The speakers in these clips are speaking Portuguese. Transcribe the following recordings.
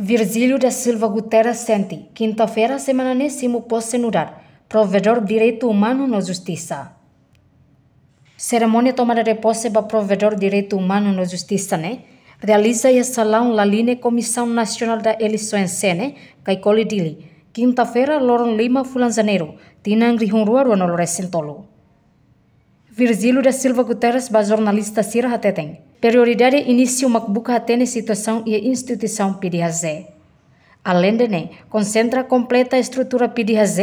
Virgílio da Silva Guterres sente, quinta-feira, semana nésimo posse nurar, provedor de direito humano na justiça. Cerimônia tomada de posse para provedor de direito humano na justiça, realiza a salão la linha Comissão Nacional da Eleições Sene, Caicoli Dili, quinta-feira, Loron Lima, Fulan Janeiro, Tinang Rihunrua, no Lorecentolo. Virgílio da Silva Guterres, ba jornalista Sira Hateteng, prioridade início makbuka hatene situação e instituição PDHZ. Além de concentra completa a estrutura PDHZ,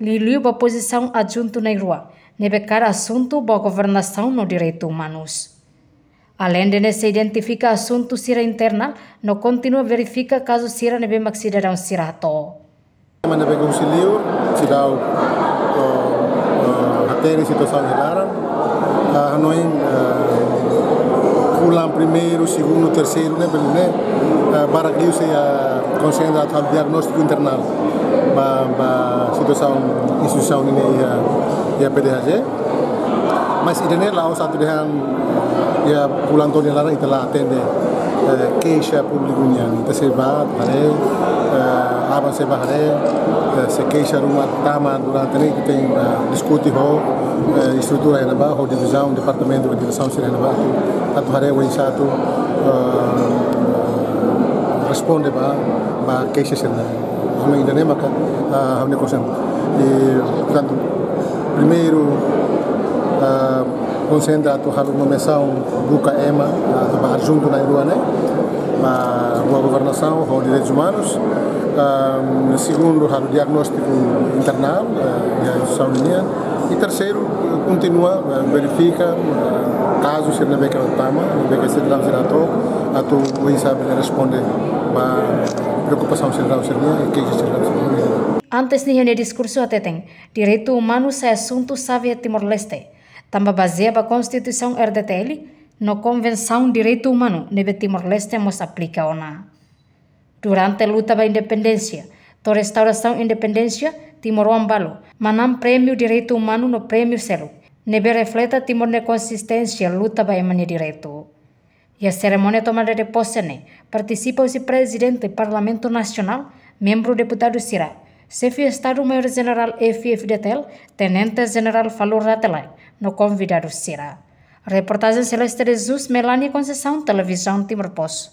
liliu ba posição adjunto na rua, nebecar assunto ba governação no direito humanos. Além de se identifica assunto Sira internal, no continua verifica caso Sira nebe cidadão Sira hato. Nebe concilio, cidadão hatene situação hilaram. Hanoi pulang primeiro, segundo, terceiro, baragliu se concentra ao diagnóstico internal ba situação instituição ini ya PDHZ. Mas ini lá o satu dehan ya pulang tahun yang lalu itulah atende queixa publikunya itu sebab hari apa sebab hari se queixa rumah tama durante ini kita diskuti ho estrutura yang apa ho divisão departamento de divisão sira apa tu hari yang satu responde ba queixa sira kami ini maka kami konsen portanto primeiro concentra a tua nomeação buka EMA para junto na rua para a governação ou direitos humanos segundo o diagnóstico internal da instituição união e terceiro continua verifica casos se não é que tama não é que se dá a tu sabe responde para preocupação se dá e que se dá. Antes de o discurso ateteng direito humano é assunto sabe Timor-Leste. Também baseada na Constituição RDTL, na Convenção de Direito Humano de Timor-Leste nos aplica ona. Durante a luta pela independência, da restauração independência, Timor-Ambalo, manam prêmio Direito Humano no prêmio Selo, nebe refleta Timor na consistência luta para emane direito. E a cerimônia tomada de posse participa o presidente do Parlamento Nacional, membro deputado Sira, chefe de Estado-Maior-General FFDTL, Tenente-General Falur Ratelai, no convidado Sira. Reportagem Celeste Jesus, Melanie Conceição, Televisão Timor-Poço.